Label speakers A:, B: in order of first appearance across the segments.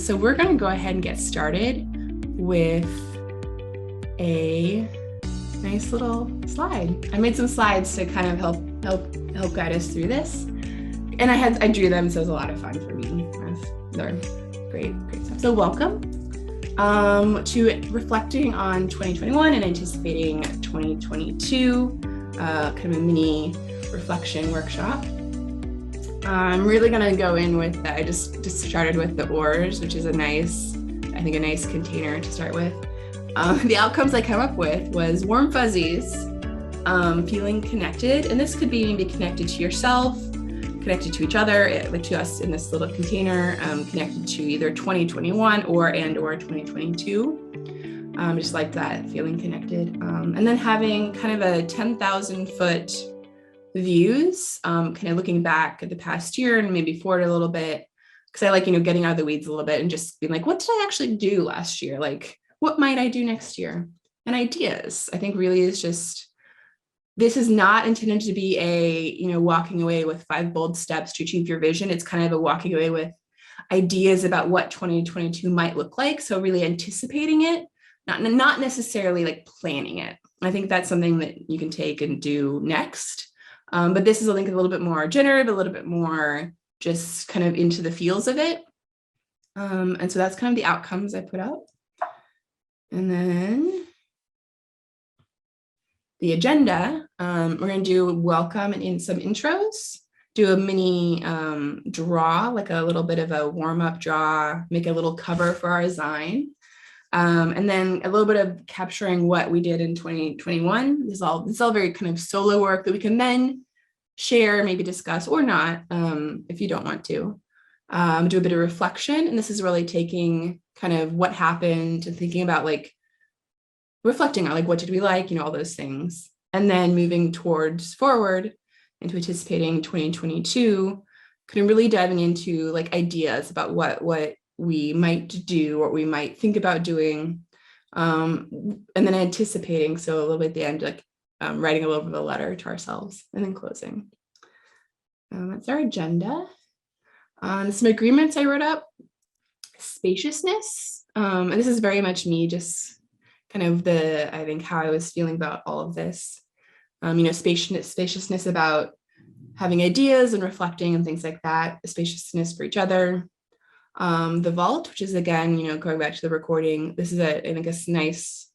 A: So we're going to go ahead and get started with a nice little slide. I made some slides to kind of help guide us through this, and I drew them, so it was a lot of fun for me. They're great stuff. So welcome to reflecting on 2021 and anticipating 2022, kind of a mini reflection workshop. I'm really going to go in with, I just started with the oars, which is a nice container to start with. The outcomes I came up with was warm fuzzies, feeling connected. And this could be maybe connected to yourself, connected to each other, like to us in this little container, connected to either 2021 or 2022. Just like that, feeling connected. And then having kind of a 10,000 foot views, kind of looking back at the past year and maybe forward a little bit, because I like, getting out of the weeds a little bit and just being like, what did I actually do last year? Like, what might I do next year? And ideas, I think really is just, this is not intended to be a, walking away with 5 bold steps to achieve your vision. It's kind of a walking away with ideas about what 2022 might look like. So really anticipating it, not necessarily like planning it. I think that's something that you can take and do next. But this is, I think, a little bit more generative, a little bit more just kind of into the feels of it. And so that's kind of the outcomes I put up. And then the agenda, we're going to do welcome and in some intros, do a mini draw, like a little bit of a warm-up draw, make a little cover for our design. And then a little bit of capturing what we did in 2021. This is all very kind of solo work that we can then share, maybe discuss or not, if you don't want to. Do a bit of reflection. And this is really taking kind of what happened and thinking about like reflecting on like what did we like, all those things. And then moving towards forward into anticipating 2022, kind of really diving into like ideas about what we might do, what we might think about doing, and then anticipating. So a little bit at the end, like writing a little bit of a letter to ourselves, and then closing. That's our agenda. Some agreements I wrote up: spaciousness. And this is very much me, just kind of I think how I was feeling about all of this. Spaciousness about having ideas and reflecting and things like that. Spaciousness for each other. The vault, which is again, going back to the recording. This is I think a nice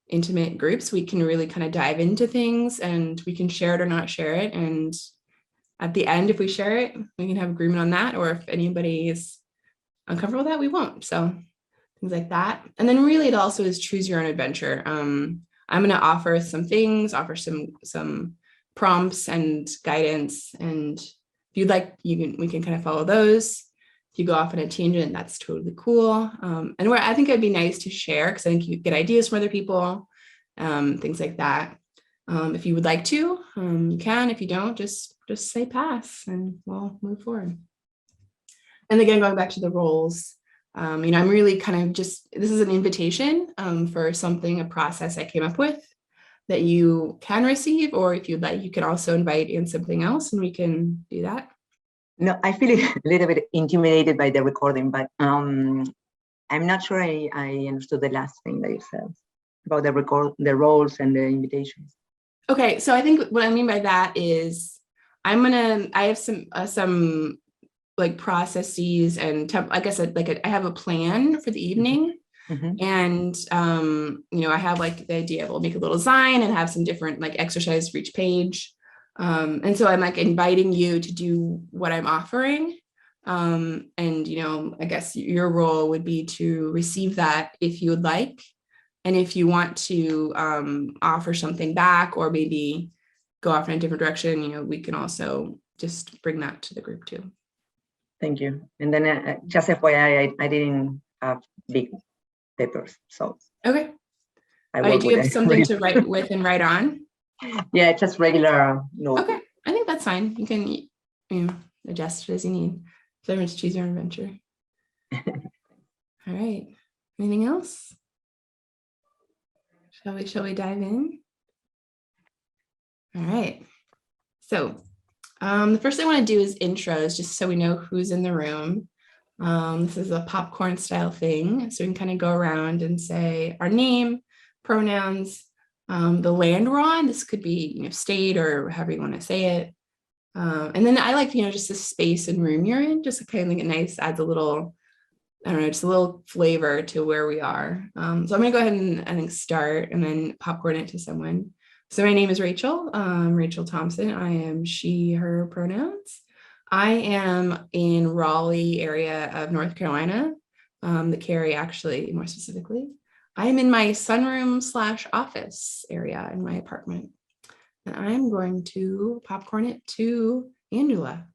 A: intimate group, so we can really kind of dive into things and we can share it or not share it. And at the end, if we share it, we can have agreement on that. Or if anybody is uncomfortable with that, we won't. So things like that. And then really it also is choose your own adventure. I'm going to offer some things, offer some prompts and guidance. And if you'd like, we can kind of follow those. If you go off on a tangent, that's totally cool. And where I think it'd be nice to share, because I think you get ideas from other people, things like that. If you would like to, you can. If you don't, just say pass and we'll move forward. And again, going back to the roles, I'm really kind of this is an invitation for a process I came up with that you can receive, or if you'd like, you can also invite in something else and we can do that.
B: No, I feel a little bit intimidated by the recording, but I'm not sure I understood the last thing that you said about the roles and the invitations.
A: Okay, so I think what I mean by that is I have some like processes and I guess I have a plan for the evening. Mm-hmm. And I have like the idea we'll make a little design and have some different like exercises for each page. And so I'm like inviting you to do what I'm offering. And, I guess your role would be to receive that if you would like. And if you want to offer something back or maybe go off in a different direction, we can also just bring that to the group too.
B: Thank you. And then just FYI, I didn't have big papers. So. Okay.
A: Do you have something to write with and write on?
B: Yeah, just regular note.
A: Okay, I think that's fine. You can adjust it as you need. So everyone's choose your own adventure. All right. Anything else? Shall we dive in? All right. So the first thing I want to do is intros, just so we know who's in the room. This is a popcorn style thing. So we can kind of go around and say our name, pronouns, the land we're on. This could be, state or however you want to say it. And then I like, just the space and room you're in, just to kind of make it nice, adds a little, I don't know, just a little flavor to where we are. So I'm going to go ahead and I think start and then popcorn it to someone. So my name is Rachel, Rachel Thompson. I am she, her pronouns. I am in Raleigh area of North Carolina, the Cary actually, more specifically. I am in my sunroom / office area in my apartment. And I'm going to popcorn it to Angela.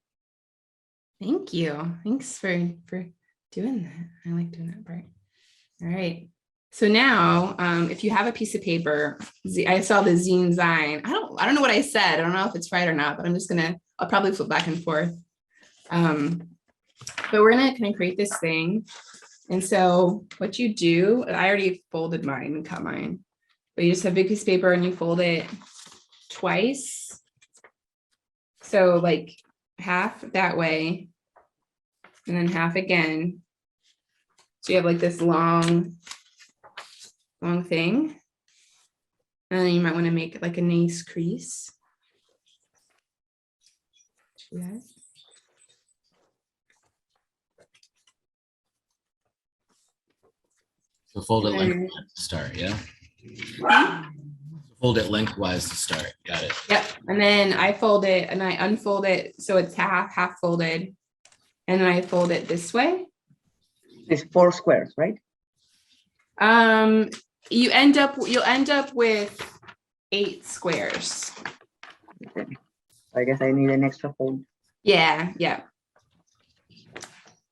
A: Thank you. Thanks for doing that. I like doing that part. All right. So now, if you have a piece of paper, I saw the zine zine. I don't know what I said. I don't know if it's right or not, but I'll probably flip back and forth. But we're gonna kind of create this thing. And so what you do, I already folded mine and cut mine, but you just have a big piece of paper and you fold it twice. So like half that way and then half again. So you have like this long thing. And then you might want to make like a nice crease. Yeah.
C: So fold it lengthwise to start, yeah? Fold it lengthwise to start, got it.
A: Yep, and then I fold it and I unfold it so it's half folded. And then I fold it this way.
B: It's 4 squares, right?
A: You'll end up with 8 squares.
B: Okay. I guess I need an extra fold.
A: Yeah.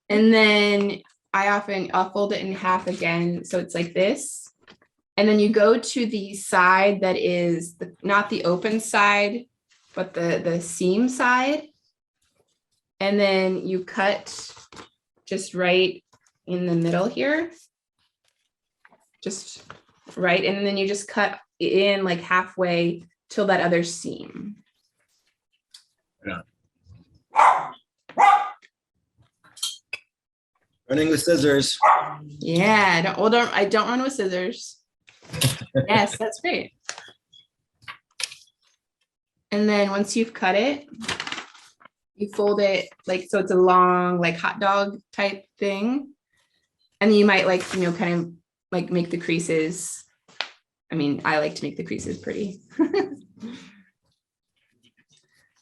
A: And then I'll fold it in half again. So it's like this. And then you go to the side that is not the open side, but the seam side. And then you cut just right in the middle here. Just right. And then you just cut in like halfway till that other seam.
C: Yeah. Running with scissors.
A: Yeah, I don't run with scissors. Yes, that's great. And then once you've cut it, you fold it like, so it's a long, like hot dog type thing. And then you might like, kind of like make the creases. I mean, I like to make the creases pretty.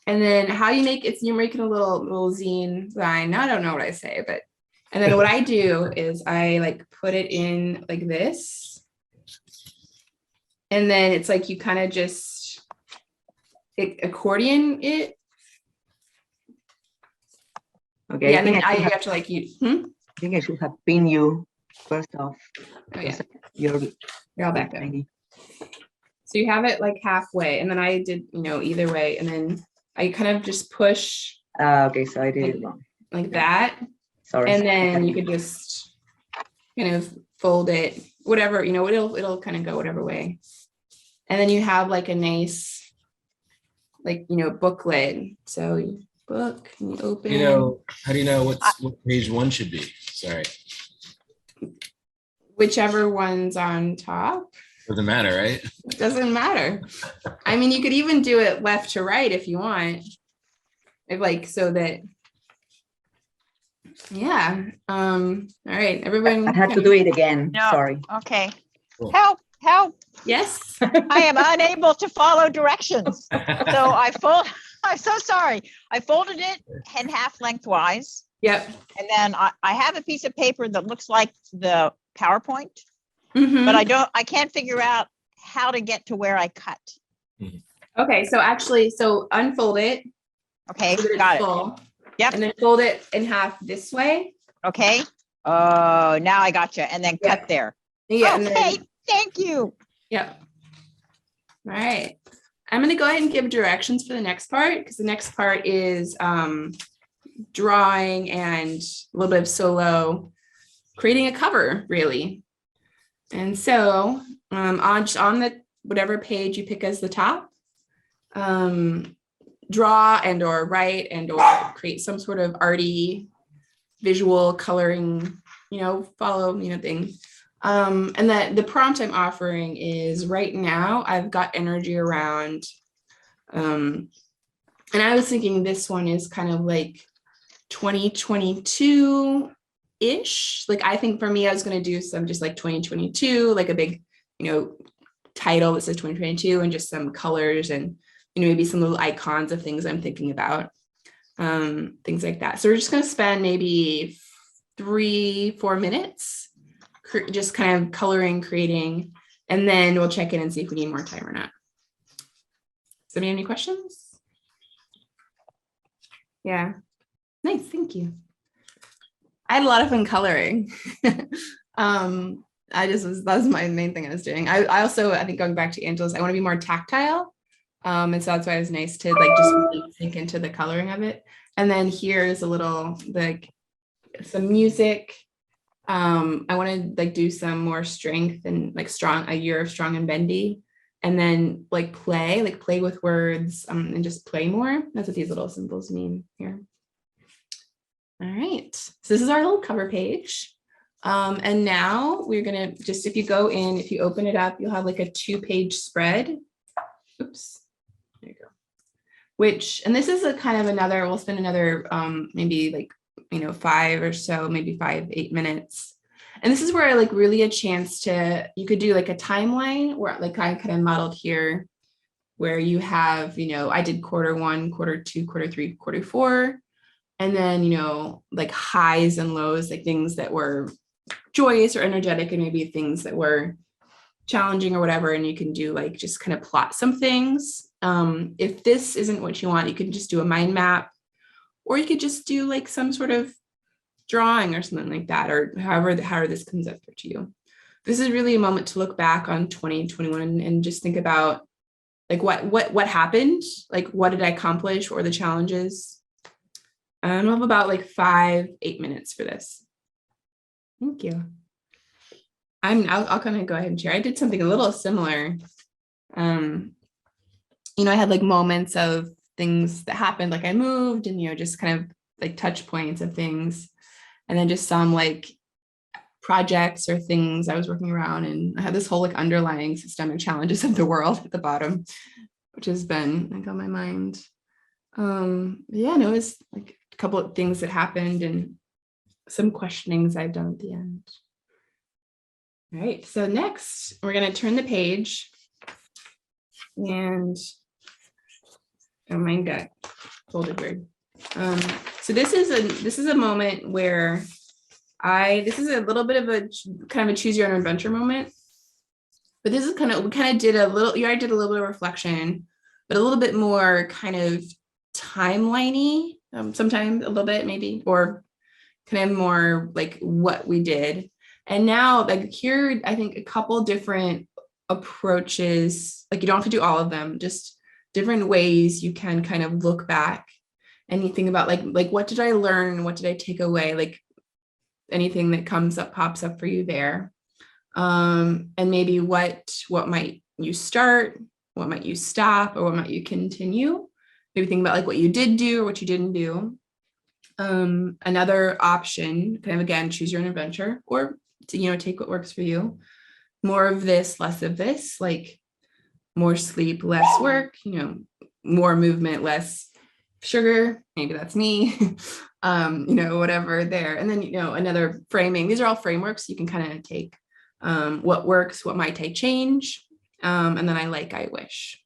A: And then how you make it, you're making a little zine line. I don't know what I say, but, and then what I do is I like put it in like this. And then it's like, you kind of just accordion it.
B: Okay.
A: Yeah, and then you have to like
B: I think I should have pinned you first off.
A: Oh yeah.
B: You're
A: all back up. So you have it like halfway, and then I did, either way, and then I kind of just push.
B: Okay, so I did it wrong.
A: Like that.
B: Sorry.
A: And then you could just kind of fold it, whatever, it'll kind of go whatever way. And then you have like a nice, like, booklet. So you book and you open.
C: How do you know what page 1 should be? Sorry.
A: Whichever one's on top.
C: Doesn't matter, right?
A: It doesn't matter. I mean, you could even do it left to right if you want. If like, so that, yeah. All right, everyone.
B: I had to do it again.
D: No.
B: Sorry.
D: Okay.
C: Cool.
D: Help.
A: Yes.
D: I am unable to follow directions. So I'm so sorry. I folded it in half lengthwise.
A: Yep.
D: And then I have a piece of paper that looks like the PowerPoint,
A: Mhm.
D: but I can't figure out how to get to where I cut.
A: Okay, so actually, unfold it.
D: Okay,
A: so that it's
D: got it.
A: full,
D: Yep.
A: And then fold it in half this way.
D: Okay. Oh, now I got you. And then
A: Yeah.
D: cut there.
A: Yeah. And
D: Okay.
A: then,
D: Thank you.
A: yep. All right. I'm going to go ahead and give directions for the next part, because the next part is drawing and a little bit of solo, creating a cover, really. And so on the whatever page you pick as the top, draw and or write and or create some sort of arty visual coloring, follow, thing. And that the prompt I'm offering is right now I've got energy around, and I was thinking this one is kind of like 2022-ish. Like, I think for me, I was going to do some just like 2022, like a big, title that says 2022 and just some colors and, maybe some little icons of things I'm thinking about, things like that. So we're just going to spend maybe 3-4 minutes just kind of coloring, creating, and then we'll check in and see if we need more time or not. Does anybody have any questions? Yeah. Nice, thank you. I had a lot of fun coloring. That was my main thing I was doing. I also, I think going back to Angela's, I want to be more tactile. And so that's why it was nice to like just really sink into the coloring of it. And then here's a little, like some music. I want to like do some more strength and like a year of strong and bendy. And then like play with words, and just play more. That's what these little symbols mean here. All right, so this is our little cover page. And now we're gonna just, if you open it up, you'll have like a 2-page spread. Oops, there you go. And this is a kind of another, we'll spend another maybe like, 5 or so, maybe 5-8 minutes. And this is where like really a chance to, you could do like a timeline where like I kind of modeled here, where you have, I did Q1, Q2, Q3, Q4. And then, like highs and lows, like things that were joyous or energetic and maybe things that were challenging or whatever. And you can do like, just kind of plot some things. If this isn't what you want, you can just do a mind map, or you could just do like some sort of drawing or something like that, or however this comes up to you. This is really a moment to look back on 2021 and just think about like what happened, like what did I accomplish, or the challenges. I'll have about like 5-8 minutes for this. Thank you. I'll kind of go ahead and share. I did something a little similar. I had like moments of things that happened, like I moved and, just kind of like touch points of things. And then just some like projects or things I was working around. And I had this whole like underlying systemic challenges of the world at the bottom, which has been like on my mind. Yeah, no, it was like a couple of things that happened and some questionings I've done at the end. All right, so next we're going to turn the page, and mine got folded weird. So this is a moment where this is a little bit of a kind of a choose your own adventure moment, but this is we kind of did a little, I did a little bit of reflection, but a little bit more kind of timeliney, sometimes a little bit maybe, or kind of more like what we did. And now like here, I think a couple different approaches, like you don't have to do all of them, just different ways you can kind of look back and you think about like what did I learn? What did I take away? Like anything that pops up for you there. And maybe what might you start? What might you stop? Or what might you continue? Maybe think about like what you did do or what you didn't do. Another option, kind of again, choose your own adventure, or to, take what works for you. More of this, less of this, like more sleep, less work, more movement, less sugar. Maybe that's me, whatever there. And then, another framing. These are all frameworks you can kind of take. What works, what might I change? And then I wish.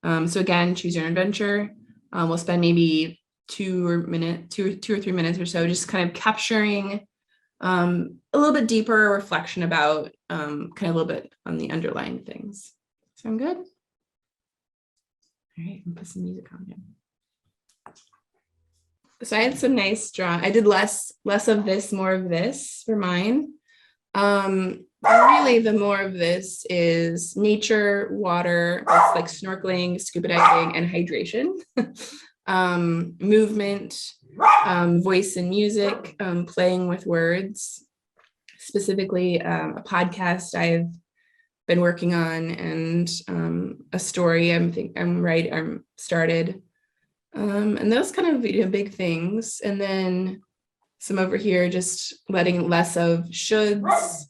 A: So again, choose your own adventure. We'll spend maybe 2 or 3 minutes or so, just kind of capturing a little bit deeper reflection about kind of a little bit on the underlying things. Sound good? All right, I'll put some music on here. So I had some nice drawing. I did less of this, more of this for mine. Really the more of this is nature, water, that's like snorkeling, scuba diving, and hydration. Movement, voice and music, playing with words, specifically a podcast I've been working on, and a story I'm started, and those kind of big things. And then some over here, just letting less of shoulds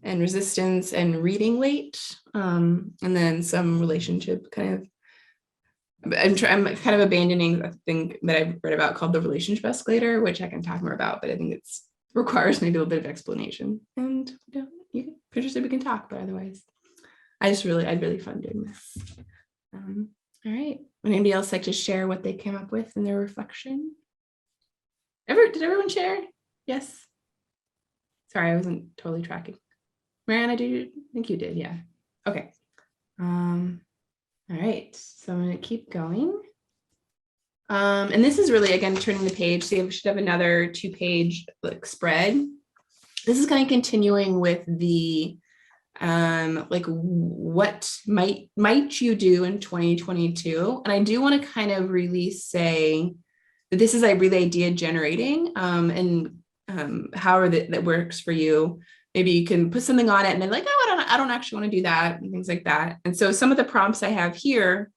A: and resistance and reading late. And then some relationship kind of, I'm kind of abandoning a thing that I've read about called the relationship escalator, which I can talk more about, but I think it's requires maybe a little bit of explanation. And you can, if interested, we can talk, but otherwise, I had really fun doing this. All right. Would anybody else like to share what they came up with in their reflection? Did everyone share? Yes. Sorry, I wasn't totally tracking. Mariana, I think you did? Yeah. Okay. All right. So I'm going to keep going. And this is really, again, turning the page. So we should have another 2-page like spread. This is kind of continuing with the like what might you do in 2022. And I do want to kind of really say that this is like really idea generating, and however that works for you. Maybe you can put something on it and then like, oh, I don't actually want to do that, and things like that. And so some of the prompts I have here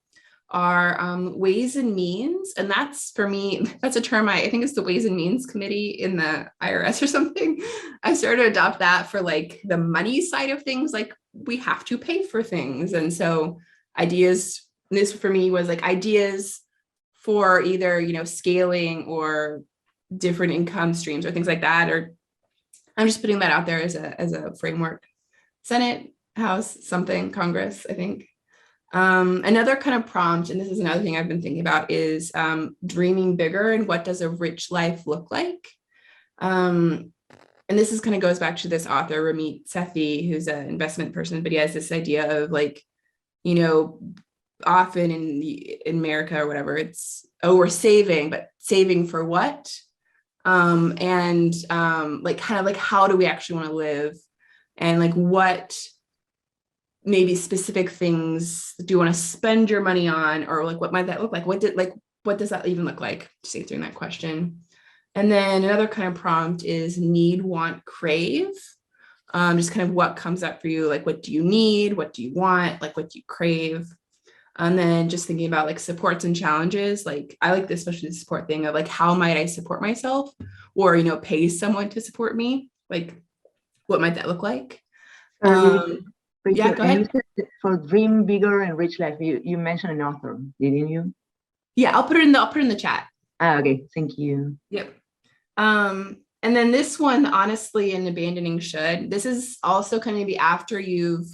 A: are ways and means. And that's, for me, that's a term, I think it's the Ways and Means Committee in the IRS or something. I started to adopt that for like the money side of things, like we have to pay for things. And so ideas, this for me was like ideas for either, scaling or different income streams or things like that. Or I'm just putting that out there as a framework. Senate, House, something, Congress, I think. Another kind of prompt, and this is another thing I've been thinking about, is dreaming bigger and what does a rich life look like? And this is kind of goes back to this author, Ramit Sethi, who's an investment person, but he has this idea of like, often in America or whatever, it's, oh, we're saving, but saving for what? And like kind of like, how do we actually want to live? And like what maybe specific things do you want to spend your money on, or like what might that look like? What does that even look like? Just answering that question. And then another kind of prompt is need, want, crave. Just kind of what comes up for you, like what do you need, what do you want, like what do you crave? And then just thinking about like supports and challenges. Like I like this, especially the support thing of like, how might I support myself, or, pay someone to support me? Like, what might that look like? Yeah, go ahead.
B: For dream bigger and rich life, you mentioned an author, didn't you?
A: Yeah, I'll put it in the chat.
B: Okay, thank you.
A: Yep. And then this one, honestly, in abandoning should, this is also kind of maybe after you've,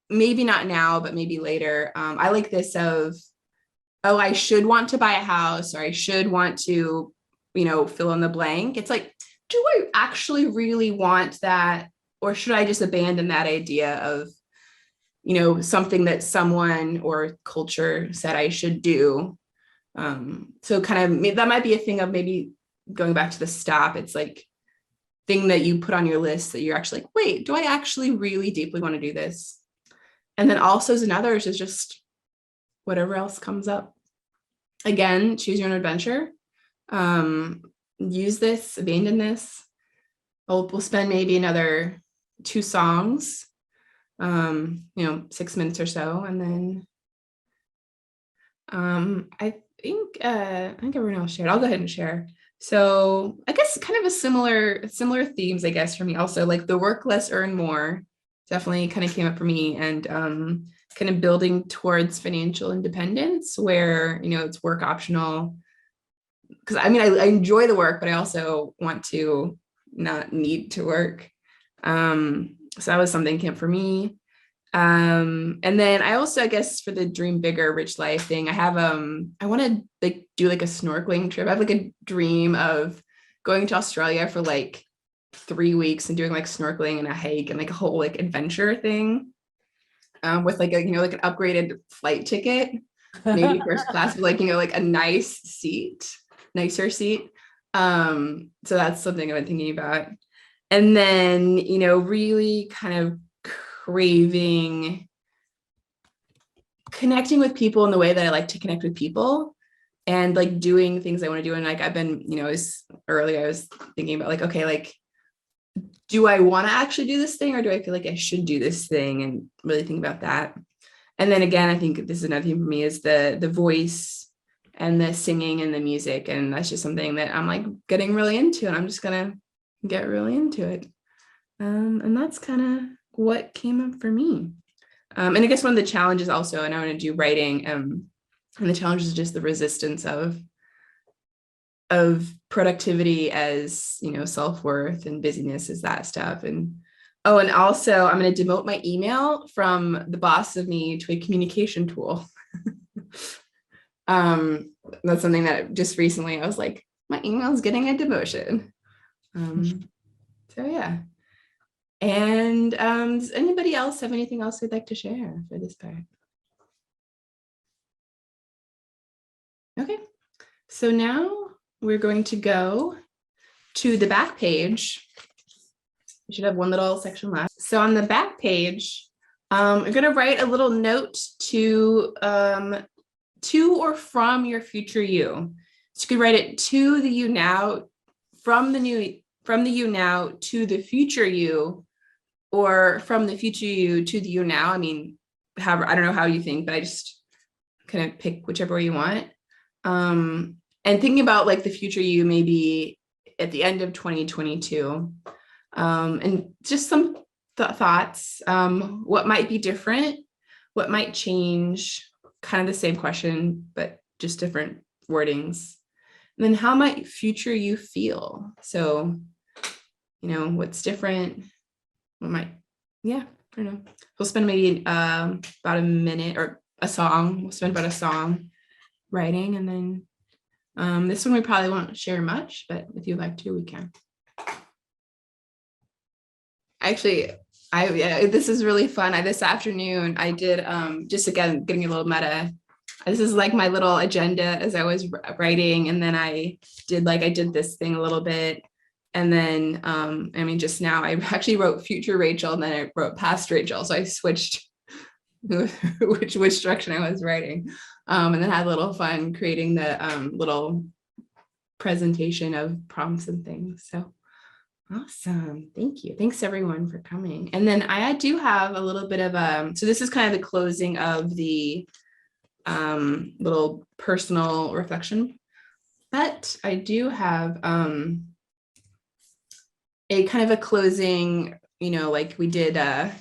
A: maybe not now, but maybe later. I like this of, oh, I should want to buy a house, or I should want to, fill in the blank. It's like, do I actually really want that? Or should I just abandon that idea of, something that someone or culture said I should do? So kind of, that might be a thing of maybe going back to the stop. It's like thing that you put on your list that you're actually like, wait, do I actually really deeply want to do this? And then also as another is just whatever else comes up. Again, choose your own adventure. Use this, abandon this. We'll spend maybe another 2 songs, 6 minutes or so. And then I think everyone else shared. I'll go ahead and share. So I guess kind of a similar themes, I guess, for me also, like the work less, earn more, definitely kind of came up for me, and kind of building towards financial independence where, it's work optional. Because I mean, I enjoy the work, but I also want to not need to work. So that was something came for me. And then I also, I guess, for the dream bigger rich life thing, I have I want to like do like a snorkeling trip. I have like a dream of going to Australia for like 3 weeks and doing like snorkeling and a hike and like a whole like adventure thing, with like a like an upgraded flight ticket, maybe first class, with like like a nicer seat. So that's something I've been thinking about. And then, really kind of craving connecting with people in the way that I like to connect with people, and like doing things I want to do. And like, I've been, as earlier, I was thinking about like, okay, like, do I want to actually do this thing, or do I feel like I should do this thing, and really think about that. And then again, I think this is another thing for me is the voice and the singing and the music. And that's just something that I'm like getting really into, and I'm just gonna get really into it. And that's kind of what came up for me. And I guess one of the challenges also, and I want to do writing, and the challenge is just the resistance of productivity as, you know, self-worth, and busyness is that stuff. And oh, and also I'm going to demote my email from the boss of me to a communication tool. That's something that just recently I was like, my email is getting a demotion. So yeah. And does anybody else have anything else they'd like to share for this part? Okay, so now we're going to go to the back page. We should have one little section left. So on the back page, I'm going to write a little note to or from your future you. So you could write it to the you now, from the you now to the future you, or from the future you to the you now. I mean, however, I don't know how you think, but I just kind of pick whichever way you want. And thinking about like the future you maybe at the end of 2022, and just some thoughts, what might be different, what might change, kind of the same question, but just different wordings. And then how might future you feel? So, you know, what's different? What might, yeah, I don't know. We'll spend maybe about a minute or a song. We'll spend about a song writing, and then this one we probably won't share much, but if you'd like to, we can. Actually, this is really fun. This afternoon I did just again getting a little meta. This is like my little agenda as I was writing, and then I did this thing a little bit, and then I mean just now I actually wrote future Rachel, and then I wrote past Rachel, so I switched which direction I was writing, and then had a little fun creating the little presentation of prompts and things. So awesome. Thank you. Thanks everyone for coming. And then I do have a little bit of so this is kind of the closing of the little personal reflection, but I do have a kind of a closing, you know, like we did a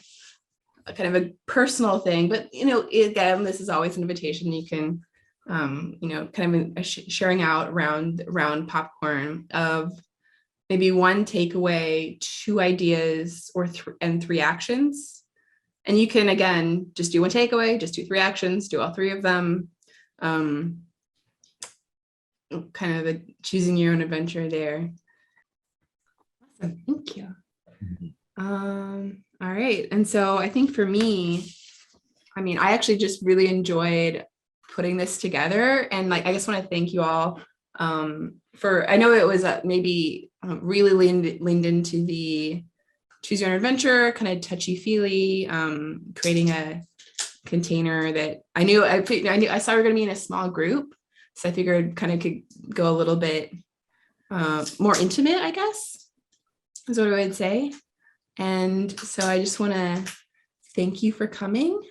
A: kind of a personal thing, but you know, again, this is always an invitation. You can you know, kind of sharing out around popcorn of maybe one takeaway, 2 ideas, or and 3 actions. And you can, again, just do one takeaway, just do 3 actions, do all 3 of them. Kind of choosing your own adventure there. Awesome, thank you. All right, and so I think for me, I mean, I actually just really enjoyed putting this together, and like I just want to thank you all for, I know it was maybe really leaned into the choose your own adventure, kind of touchy-feely, creating a container that I knew I saw we were going to be in a small group, so I figured kind of could go a little bit more intimate, I guess is what I would say. And so I just want to thank you for coming.